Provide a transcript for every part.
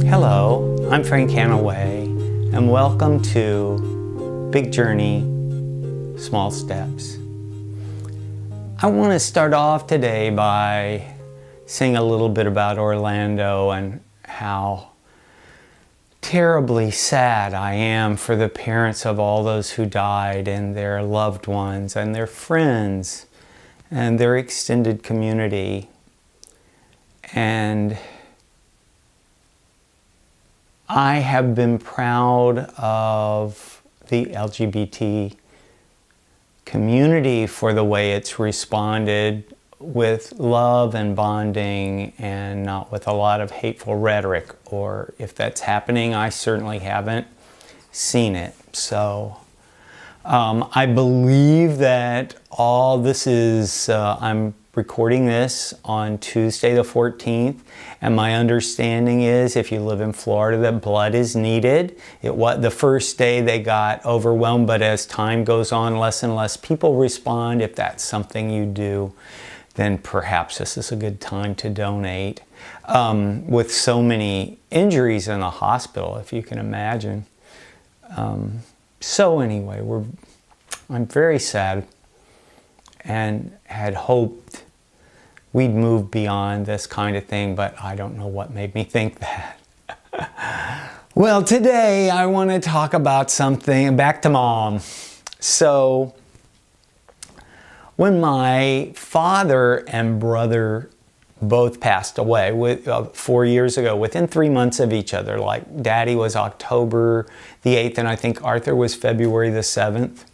Hello, I'm Frank Hanaway, and welcome to Big Journey, Small Steps. I want to start off today by saying a little bit about Orlando and how terribly sad I am for the parents of all those who died and their loved ones and their friends and their extended community. And I have been proud of the LGBT community for the way it's responded with love and bonding and not with a lot of hateful rhetoric, or if that's happening, I certainly haven't seen it. So I believe that all this is, I'm recording this on Tuesday the 14th, and my understanding is if you live in Florida that blood is needed. The first day they got overwhelmed, but as time goes on, less and less people respond. If that's something you do, then perhaps this is a good time to donate. With so many injuries in the hospital, if you can imagine. So anyway, I'm very sad and had hoped we'd move beyond this kind of thing, but I don't know what made me think that. Well, today I want to talk about something, back to Mom. So, when my father and brother both passed away 4 years ago, within 3 months of each other, like Daddy was October the 8th, and I think Arthur was February the 7th.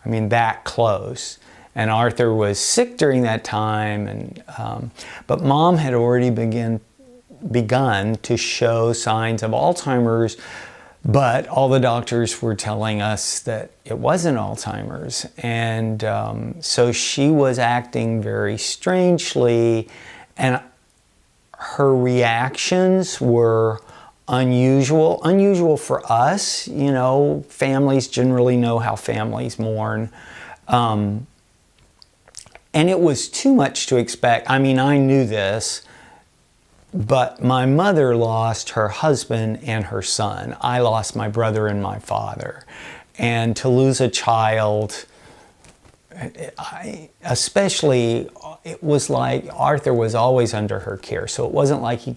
I mean, that close. And Arthur was sick during that time, and but Mom had already begun to show signs of Alzheimer's, but all the doctors were telling us that it wasn't Alzheimer's. And so she was acting very strangely, and her reactions were unusual for us. You know, families generally know how families mourn. And it was too much to expect. I mean, I knew this, but my mother lost her husband and her son. I lost my brother and my father. And to lose a child, especially, it was like Arthur was always under her care. So it wasn't like he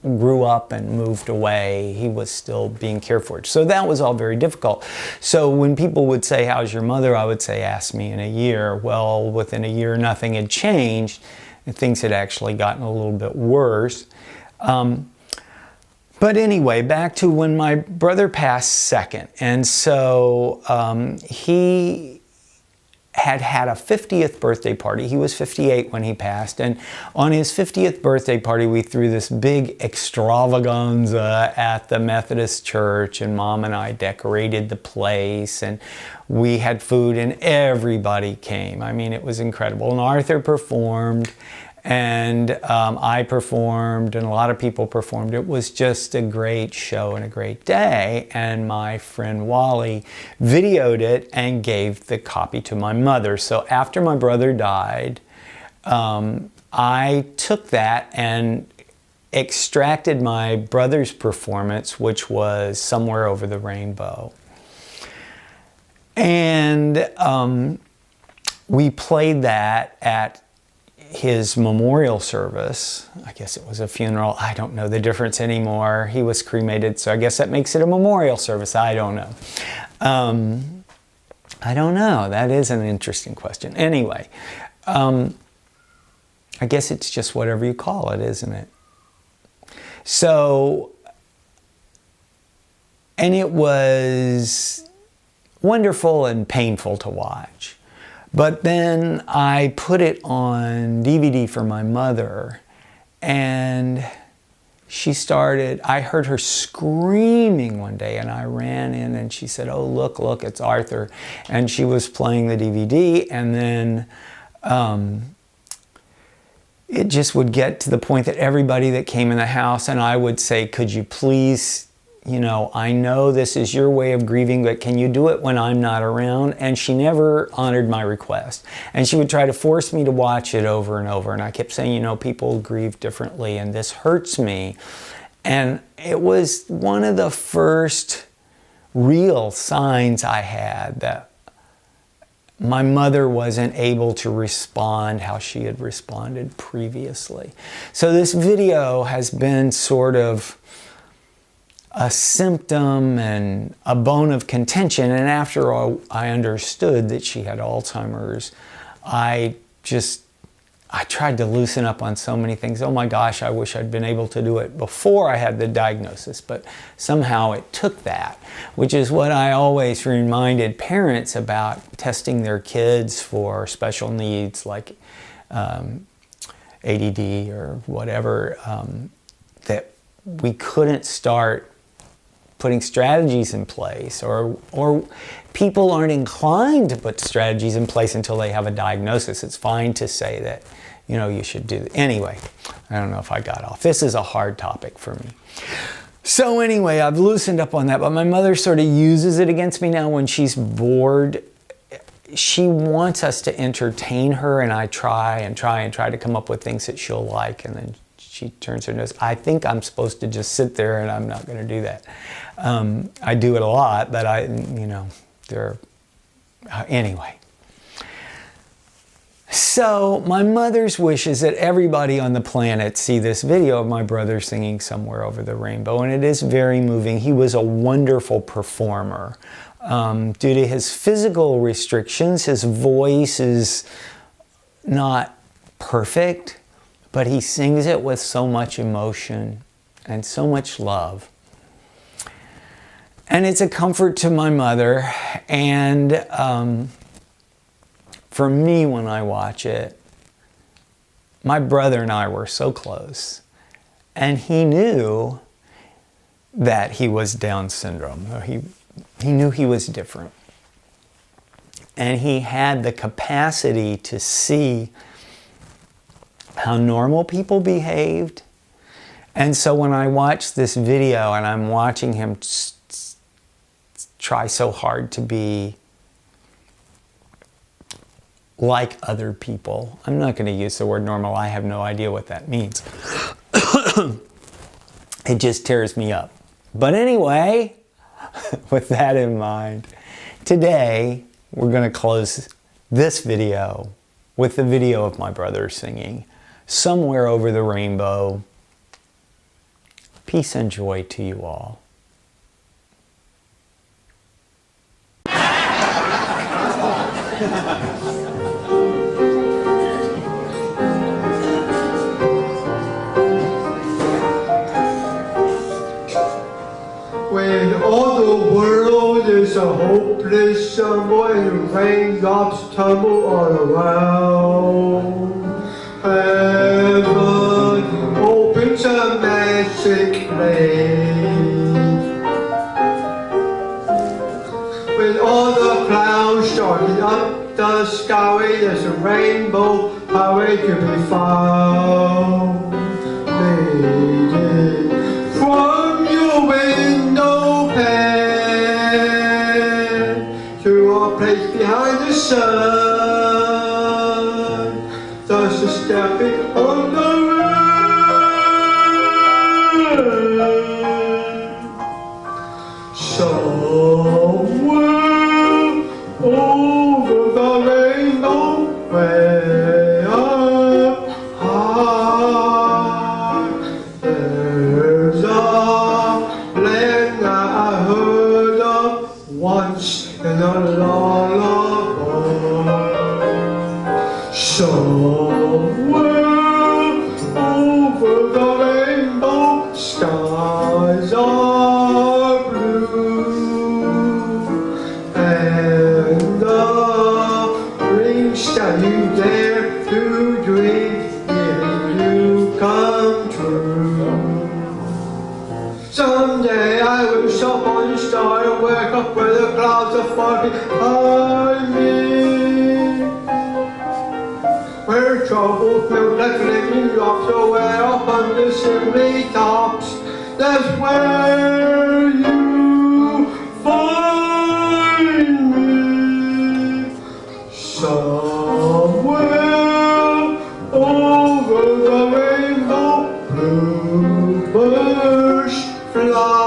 grew up and moved away. He was still being cared for. So that was all very difficult. So when people would say, "How's your mother?" I would say, "Ask me in a year." Well, within a year, nothing had changed. And things had actually gotten a little bit worse. But anyway, back to when my brother passed second. And so he had a 50th birthday party. He was 58 when he passed. And on his 50th birthday party, we threw this big extravaganza at the Methodist church, and Mom and I decorated the place, and we had food, and everybody came. I mean, it was incredible. And Arthur performed, and I performed, and a lot of people performed. It was just a great show and a great day. And my friend Wally videoed it and gave the copy to my mother. So after my brother died, I took that and extracted my brother's performance, which was Somewhere Over the Rainbow. And we played that at his memorial service. I guess it was a funeral. I don't know the difference anymore. He was cremated, so I guess that makes it a memorial service. I don't know. I don't know. That is an interesting question. Anyway, I guess it's just whatever you call it, isn't it? So, and it was wonderful and painful to watch. But then I put it on DVD for my mother, and I heard her screaming one day, and I ran in and she said, "Oh, look, it's Arthur." And she was playing the DVD, and then it just would get to the point that everybody that came in the house, and I would say, "Could you please you know, I know this is your way of grieving, but can you do it when I'm not around? And she never honored my request. And she would try to force me to watch it over and over. And I kept saying, you know, people grieve differently and this hurts me. And it was one of the first real signs I had that my mother wasn't able to respond how she had responded previously. So this video has been sort of a symptom and a bone of contention. And after all, I understood that she had Alzheimer's, I tried to loosen up on so many things. Oh my gosh, I wish I'd been able to do it before I had the diagnosis, but somehow it took that, which is what I always reminded parents about testing their kids for special needs like ADD or whatever, that we couldn't start putting strategies in place, or people aren't inclined to put strategies in place until they have a diagnosis. It's fine to say that, you know, you should do that. Anyway, I don't know if I got off. This is a hard topic for me. So anyway, I've loosened up on that, but my mother sort of uses it against me now when she's bored. She wants us to entertain her, and I try to come up with things that she'll like, and then she turns her nose. I think I'm supposed to just sit there, and I'm not going to do that. I do it a lot, but anyway. So my mother's wish is that everybody on the planet see this video of my brother singing Somewhere Over the Rainbow, and it is very moving. He was a wonderful performer. Due to his physical restrictions, his voice is not perfect, but he sings it with so much emotion and so much love. And it's a comfort to my mother, and for me when I watch it, my brother and I were so close, and he knew that he was Down syndrome. He knew he was different, and he had the capacity to see how normal people behaved. And so when I watch this video and I'm watching him try so hard to be like other people, I'm not going to use the word normal, I have no idea what that means. It just tears me up. But anyway, with that in mind, today we're going to close this video with the video of my brother singing Somewhere Over the Rainbow. Peace and joy to you all. When all the world is a hopeless somewhere and raindrops tumble all around, heaven opens a magic place. When all the clouds starting up the sky, there's a rainbow highway to be found. Lady, from your window pane to a place behind the sun, thus a stepping on the road. Somewhere over the rainbow, way up high, there's a land that I heard of once in a lullaby. Somewhere over the rainbow, skies are blue, and the dreams that you dare to dream really do come true. Someday I will stop on the star and wake up where the clouds are far behind me, where troubles melt like living rocks, or where up on the chimney tops, that's where you birds fly.